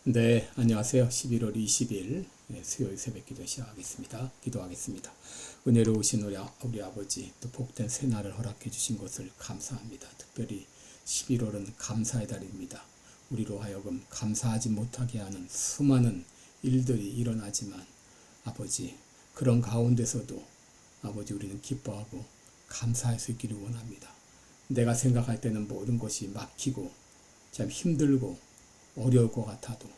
네, 안녕하세요. 11월 20일 수요일 새벽 기도 시작하겠습니다. 기도하겠습니다. 은혜로우신 우리 아버지, 또 복된 새날을 허락해 주신 것을 감사합니다. 특별히 11월은 감사의 달입니다. 우리로 하여금 감사하지 못하게 하는 수많은 일들이 일어나지만 아버지, 그런 가운데서도 아버지 우리는 기뻐하고 감사할 수 있기를 원합니다. 내가 생각할 때는 모든 것이 막히고 참 힘들고 어려울 것 같아도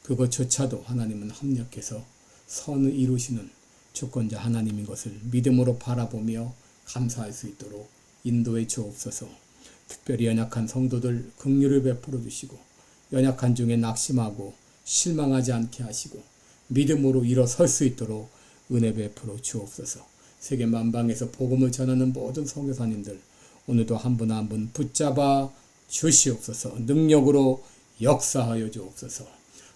그것조차도 하나님은 합력해서 선을 이루시는 주권자 하나님인 것을 믿음으로 바라보며 감사할 수 있도록 인도해 주옵소서. 특별히 연약한 성도들 긍휼을 베풀어 주시고 연약한 중에 낙심하고 실망하지 않게 하시고 믿음으로 일어설 수 있도록 은혜 베풀어 주옵소서. 세계 만방에서 복음을 전하는 모든 선교사님들 오늘도 한 분 한 분 붙잡아 주시옵소서. 능력으로 역사하여 주옵소서.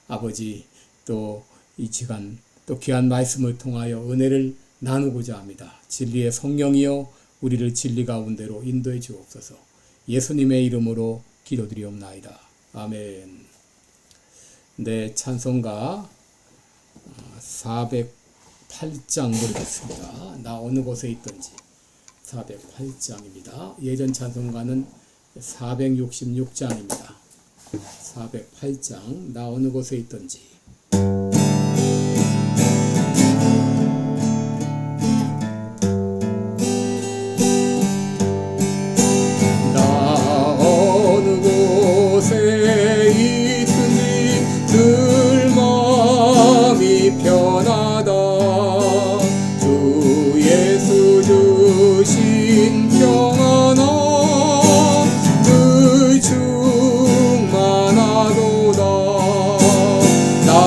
아버지, 또 이 시간 또 귀한 말씀을 통하여 은혜를 나누고자 합니다. 진리의 성령이여 우리를 진리 가운데로 인도해 주옵소서. 예수님의 이름으로 기도드리옵나이다. 아멘. 네, 찬송가 408장 부르겠습니다. 나 어느 곳에 있든지. 408장입니다. 예전 찬송가는 466장입니다. 408장 나 어느 곳에 있든지. 나 어느 곳에 있든지 늘 마음이 편하다. 주 예수 주신 평안아 늘 충만하도다. 나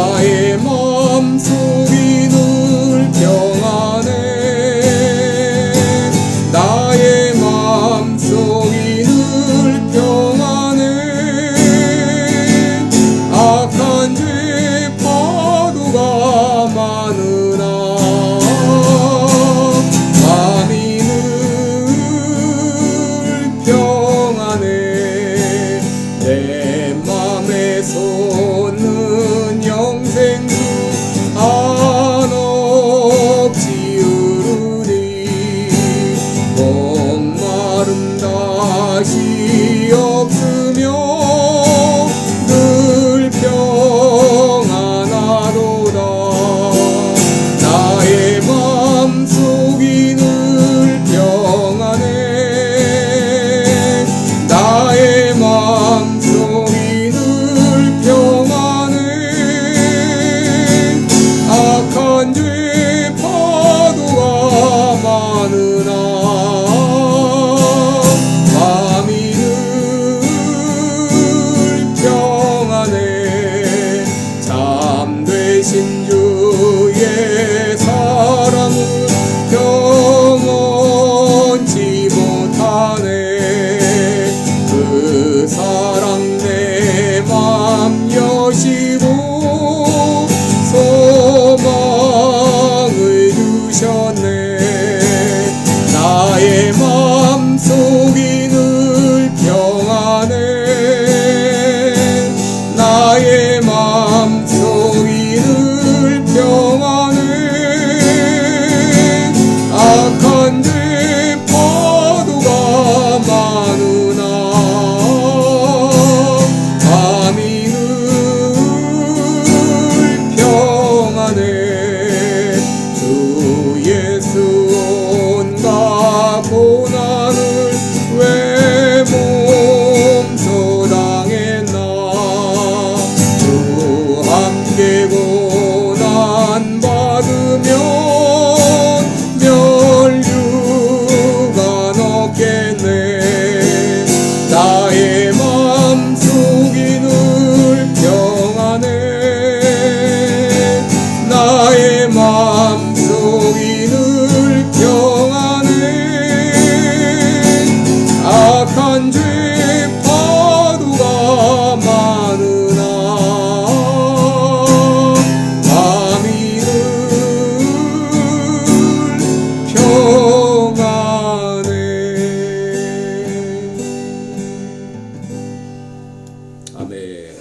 아멘.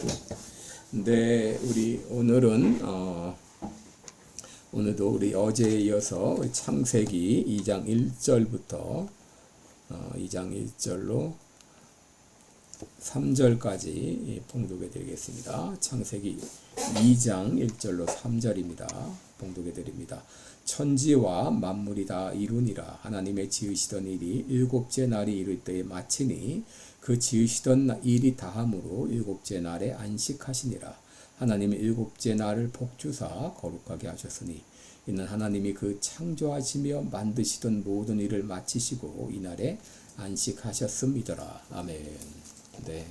네, 우리 오늘은 오늘도 우리 어제에 이어서 창세기 2장 1절부터 2장 1절로 3절까지 봉독해 드리겠습니다. 창세기 2장 1절로 3절입니다. 봉독해 드립니다. 천지와 만물이 다 이루니라. 하나님의 지으시던 일이 일곱째 날이 이를 때에 마치니 그 지으시던 일이 다함으로 일곱째 날에 안식하시니라. 하나님이 일곱째 날을 복주사 거룩하게 하셨으니 이는 하나님이 그 창조하시며 만드시던 모든 일을 마치시고 이날에 안식하셨음이더라. 아멘. 네,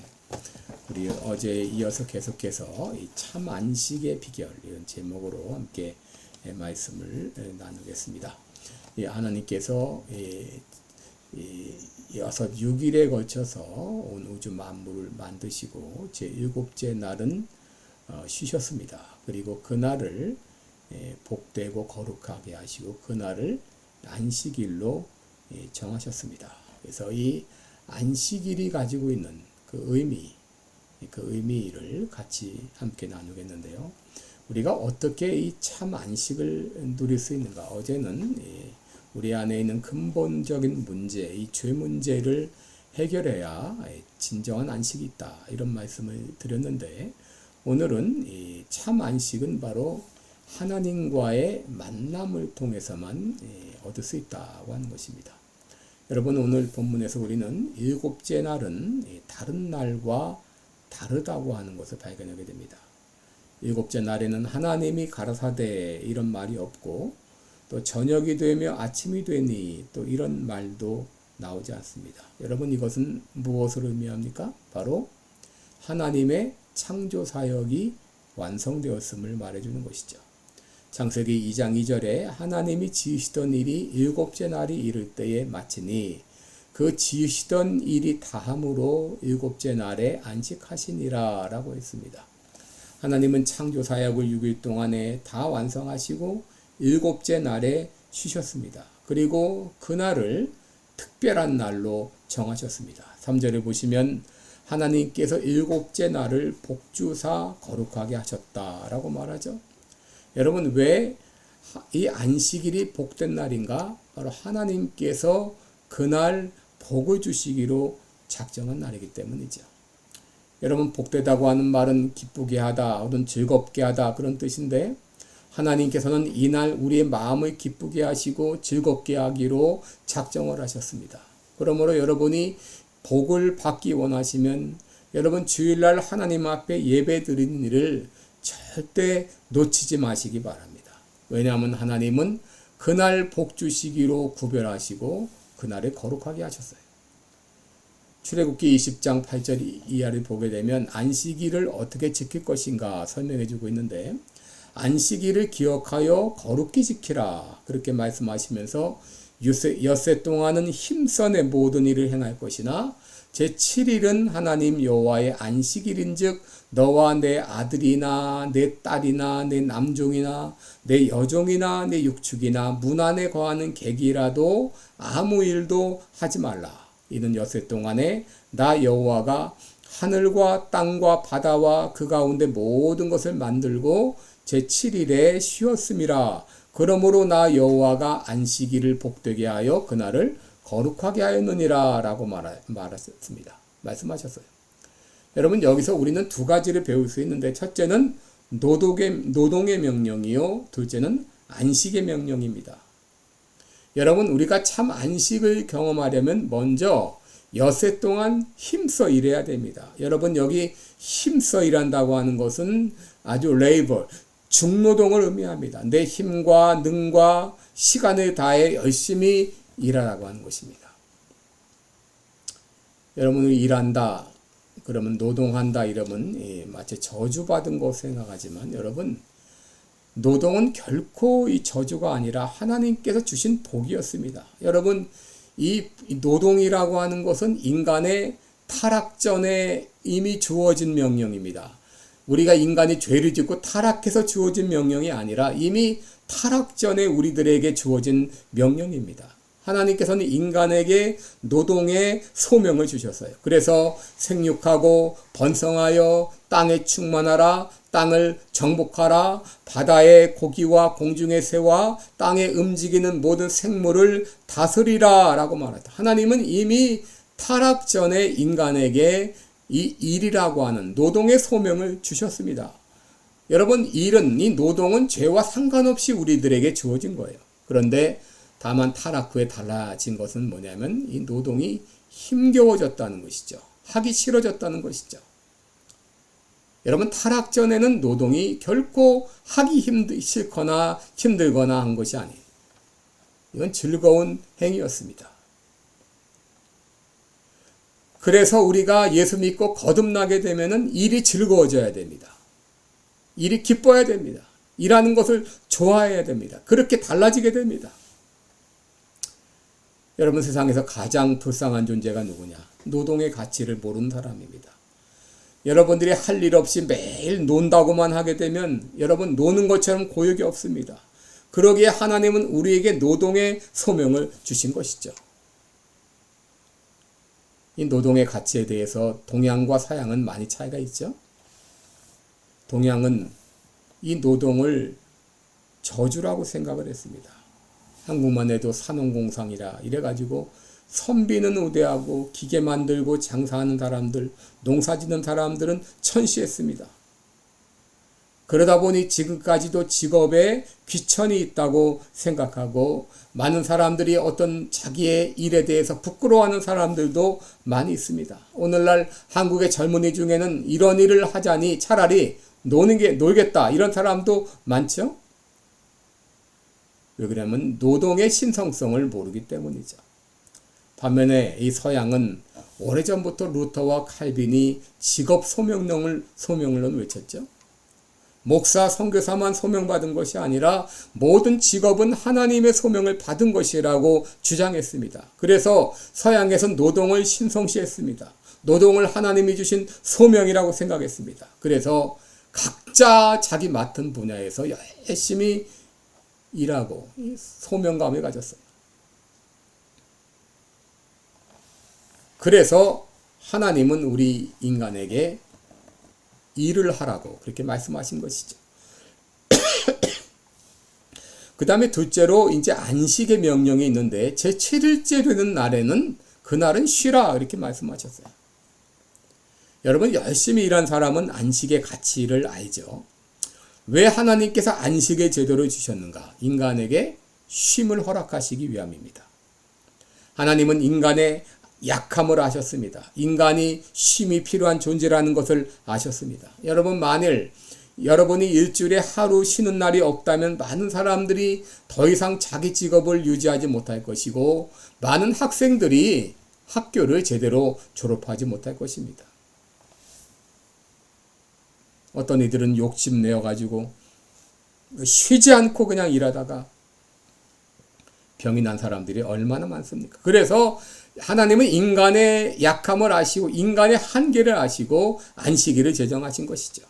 우리 어제에 이어서 계속해서 이 참 안식의 비결 이런 제목으로 함께 말씀을 나누겠습니다. 하나님께서 6일에 걸쳐서 온 우주 만물을 만드시고 제7째 날은 쉬셨습니다. 그리고 그날을 복되고 거룩하게 하시고 그날을 안식일로 정하셨습니다. 그래서 이 안식일이 가지고 있는 그 의미를 같이 함께 나누겠는데요. 우리가 어떻게 이 참 안식을 누릴 수 있는가? 어제는 우리 안에 있는 근본적인 문제, 이 죄 문제를 해결해야 진정한 안식이 있다. 이런 말씀을 드렸는데 오늘은 이 참 안식은 바로 하나님과의 만남을 통해서만 얻을 수 있다고 하는 것입니다. 여러분, 오늘 본문에서 우리는 일곱째 날은 다른 날과 다르다고 하는 것을 발견하게 됩니다. 일곱째 날에는 하나님이 가라사대 이런 말이 없고 또 저녁이 되며 아침이 되니 또 이런 말도 나오지 않습니다. 여러분, 이것은 무엇을 의미합니까? 바로 하나님의 창조 사역이 완성되었음을 말해주는 것이죠. 창세기 2장 2절에 하나님이 지으시던 일이 일곱째 날이 이를 때에 마치니 그 지으시던 일이 다함으로 일곱째 날에 안식하시니라 라고 했습니다. 하나님은 창조 사역을 6일 동안에 다 완성하시고 일곱째 날에 쉬셨습니다. 그리고 그날을 특별한 날로 정하셨습니다. 3절에 보시면 하나님께서 일곱째 날을 복주사 거룩하게 하셨다라고 말하죠. 여러분, 왜 이 안식일이 복된 날인가? 바로 하나님께서 그날 복을 주시기로 작정한 날이기 때문이죠. 여러분, 복되다고 하는 말은 기쁘게 하다 혹은 즐겁게 하다 그런 뜻인데 하나님께서는 이날 우리의 마음을 기쁘게 하시고 즐겁게 하기로 작정을 하셨습니다. 그러므로 여러분이 복을 받기 원하시면 여러분 주일날 하나님 앞에 예배 드리는 일을 절대 놓치지 마시기 바랍니다. 왜냐하면 하나님은 그날 복 주시기로 구별하시고 그날을 거룩하게 하셨어요. 출애굽기 20장 8절 이하를 보게 되면 안식일을 어떻게 지킬 것인가 설명해 주고 있는데 안식일을 기억하여 거룩히 지키라 그렇게 말씀하시면서 엿새 동안은 힘써 내 모든 일을 행할 것이나 제7일은 하나님 여호와의 안식일인즉 너와 내 아들이나 내 딸이나 내 남종이나 내 여종이나 내 육축이나 문 안에 거하는 객이라도 아무 일도 하지 말라. 이는 엿새 동안에 나 여호와가 하늘과 땅과 바다와 그 가운데 모든 것을 만들고 제7일에 쉬었음이라. 그러므로 나 여호와가 안식일을 복되게 하여 그날을 거룩하게 하였느니라 라고 말했습니다. 말씀하셨어요. 여러분, 여기서 우리는 두 가지를 배울 수 있는데 첫째는 노동의 명령이요, 둘째는 안식의 명령입니다. 여러분, 우리가 참 안식을 경험하려면 먼저 엿새 동안 힘써 일해야 됩니다. 여러분, 여기 힘써 일한다고 하는 것은 아주 레이버, 중노동을 의미합니다. 내 힘과 능과 시간을 다해 열심히 일하라고 하는 것입니다. 여러분, 일한다 그러면 노동한다 이러면 마치 저주받은 것 생각하지만 여러분, 노동은 결코 이 저주가 아니라 하나님께서 주신 복이었습니다. 여러분, 이 노동이라고 하는 것은 인간의 타락 전에 이미 주어진 명령입니다. 우리가 인간이 죄를 짓고 타락해서 주어진 명령이 아니라 이미 타락 전에 우리들에게 주어진 명령입니다. 하나님께서는 인간에게 노동의 소명을 주셨어요. 그래서 생육하고 번성하여 땅에 충만하라, 땅을 정복하라, 바다의 고기와 공중의 새와 땅에 움직이는 모든 생물을 다스리라 라고 말했다. 하나님은 이미 타락 전에 인간에게 이 일이라고 하는 노동의 소명을 주셨습니다. 여러분, 이 노동은 죄와 상관없이 우리들에게 주어진 거예요. 그런데 다만 타락 후에 달라진 것은 뭐냐면 이 노동이 힘겨워졌다는 것이죠. 하기 싫어졌다는 것이죠. 여러분, 타락 전에는 노동이 결코 하기 싫거나 힘들거나 한 것이 아니에요. 이건 즐거운 행위였습니다. 그래서 우리가 예수 믿고 거듭나게 되면은 일이 즐거워져야 됩니다. 일이 기뻐야 됩니다. 일하는 것을 좋아해야 됩니다. 그렇게 달라지게 됩니다. 여러분, 세상에서 가장 불쌍한 존재가 누구냐? 노동의 가치를 모르는 사람입니다. 여러분들이 할 일 없이 매일 논다고만 하게 되면 여러분 노는 것처럼 고역이 없습니다. 그러기에 하나님은 우리에게 노동의 소명을 주신 것이죠. 이 노동의 가치에 대해서 동양과 서양은 많이 차이가 있죠. 동양은 이 노동을 저주라고 생각을 했습니다. 한국만 해도 산업공상이라 이래가지고 선비는 우대하고 기계 만들고 장사하는 사람들, 농사 짓는 사람들은 천시했습니다. 그러다 보니 지금까지도 직업에 귀천이 있다고 생각하고 많은 사람들이 어떤 자기의 일에 대해서 부끄러워하는 사람들도 많이 있습니다. 오늘날 한국의 젊은이 중에는 이런 일을 하자니 차라리 놀겠다 이런 사람도 많죠. 왜 그러냐면 노동의 신성성을 모르기 때문이죠. 반면에 이 서양은 오래전부터 루터와 칼빈이 직업 소명론을 외쳤죠. 목사, 선교사만 소명받은 것이 아니라 모든 직업은 하나님의 소명을 받은 것이라고 주장했습니다. 그래서 서양에서는 노동을 신성시했습니다. 노동을 하나님이 주신 소명이라고 생각했습니다. 그래서 각자 자기 맡은 분야에서 열심히 일하고 소명감을 가졌어요. 그래서 하나님은 우리 인간에게 일을 하라고 그렇게 말씀하신 것이죠. 그 다음에 둘째로 이제 안식의 명령이 있는데 제7일째 되는 날에는 그날은 쉬라 이렇게 말씀하셨어요. 여러분, 열심히 일한 사람은 안식의 가치를 알죠. 왜 하나님께서 안식의 제도를 주셨는가? 인간에게 쉼을 허락하시기 위함입니다. 하나님은 인간의 약함을 아셨습니다. 인간이 쉼이 필요한 존재라는 것을 아셨습니다. 여러분, 만일 여러분이 일주일에 하루 쉬는 날이 없다면 많은 사람들이 더 이상 자기 직업을 유지하지 못할 것이고 많은 학생들이 학교를 제대로 졸업하지 못할 것입니다. 어떤 이들은 욕심내어가지고 쉬지 않고 그냥 일하다가 병이 난 사람들이 얼마나 많습니까? 그래서 하나님은 인간의 약함을 아시고 인간의 한계를 아시고 안식일을 제정하신 것이죠.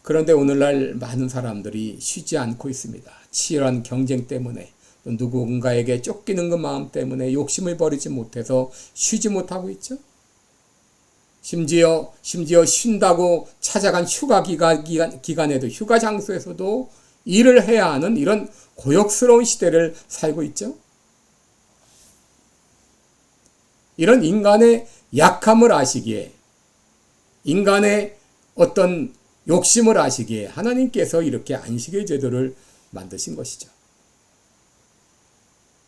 그런데 오늘날 많은 사람들이 쉬지 않고 있습니다. 치열한 경쟁 때문에 누군가에게 쫓기는 그 마음 때문에 욕심을 버리지 못해서 쉬지 못하고 있죠. 심지어 쉰다고 찾아간 휴가 기간에도 휴가 장소에서도 일을 해야 하는 이런 고역스러운 시대를 살고 있죠. 이런 인간의 약함을 아시기에 인간의 어떤 욕심을 아시기에 하나님께서 이렇게 안식의 제도를 만드신 것이죠.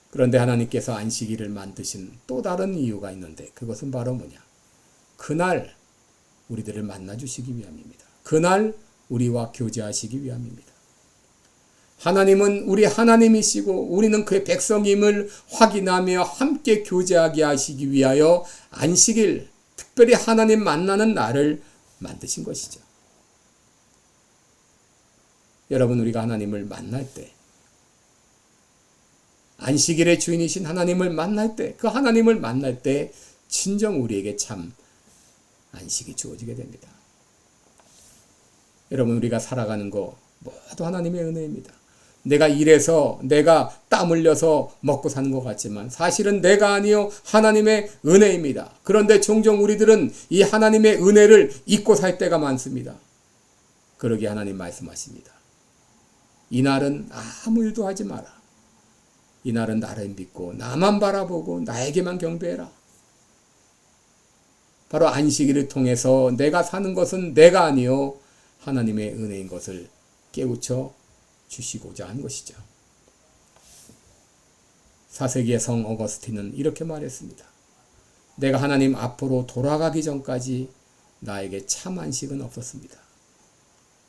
그런데 하나님께서 안식일을 만드신 또 다른 이유가 있는데 그것은 바로 뭐냐? 그날 우리들을 만나주시기 위함입니다. 그날 우리와 교제하시기 위함입니다. 하나님은 우리 하나님이시고 우리는 그의 백성임을 확인하며 함께 교제하게 하시기 위하여 안식일, 특별히 하나님 만나는 날을 만드신 것이죠. 여러분, 우리가 하나님을 만날 때, 안식일의 주인이신 하나님을 만날 때, 그 하나님을 만날 때 진정 우리에게 참 안식이 주어지게 됩니다. 여러분, 우리가 살아가는 거 모두 하나님의 은혜입니다. 내가 일해서 내가 땀 흘려서 먹고 사는 것 같지만 사실은 내가 아니요 하나님의 은혜입니다. 그런데 종종 우리들은 이 하나님의 은혜를 잊고 살 때가 많습니다. 그러기에 하나님 말씀하십니다. 이날은 아무 일도 하지 마라. 이날은 나를 믿고 나만 바라보고 나에게만 경배해라. 바로 안식일을 통해서 내가 사는 것은 내가 아니요 하나님의 은혜인 것을 깨우쳐 주시고자 한 것이죠. 4세기의 성 어거스틴은 이렇게 말했습니다. 내가 하나님 앞으로 돌아가기 전까지 나에게 참 안식은 없었습니다.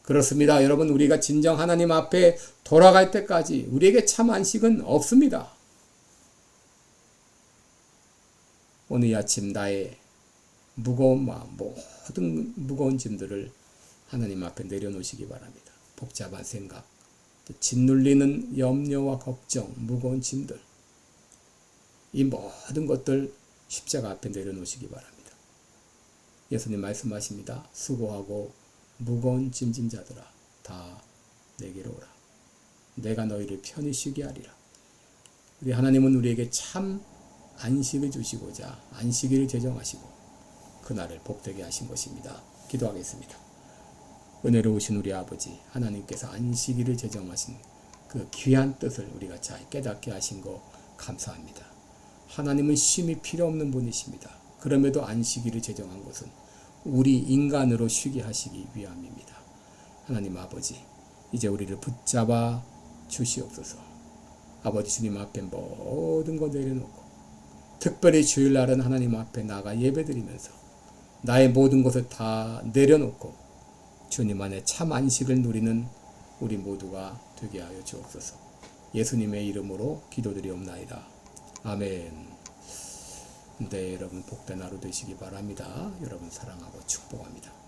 그렇습니다. 여러분, 우리가 진정 하나님 앞에 돌아갈 때까지 우리에게 참 안식은 없습니다. 오늘 이 아침 나의 무거운 마음, 모든 무거운 짐들을 하나님 앞에 내려놓으시기 바랍니다. 복잡한 생각, 짓눌리는 염려와 걱정, 무거운 짐들, 이 모든 것들 십자가 앞에 내려놓으시기 바랍니다. 예수님 말씀하십니다. 수고하고 무거운 짐진 자들아 다 내게로 오라. 내가 너희를 편히 쉬게 하리라. 우리 하나님은 우리에게 참 안식을 주시고자 안식일을 제정하시고 그날을 복되게 하신 것입니다. 기도하겠습니다. 은혜로우신 우리 아버지 하나님께서 안식일을 제정하신 그 귀한 뜻을 우리가 잘 깨닫게 하신 거 감사합니다. 하나님은 쉼이 필요 없는 분이십니다. 그럼에도 안식일을 제정한 것은 우리 인간으로 쉬게 하시기 위함입니다. 하나님 아버지, 이제 우리를 붙잡아 주시옵소서. 아버지 주님 앞에 모든 것 내려놓고 특별히 주일날은 하나님 앞에 나가 예배드리면서 나의 모든 것을 다 내려놓고 주님 안에 참 안식을 누리는 우리 모두가 되게 하여 주옵소서. 예수님의 이름으로 기도드리옵나이다. 아멘. 네, 여러분 복된 하루 되시기 바랍니다. 여러분 사랑하고 축복합니다.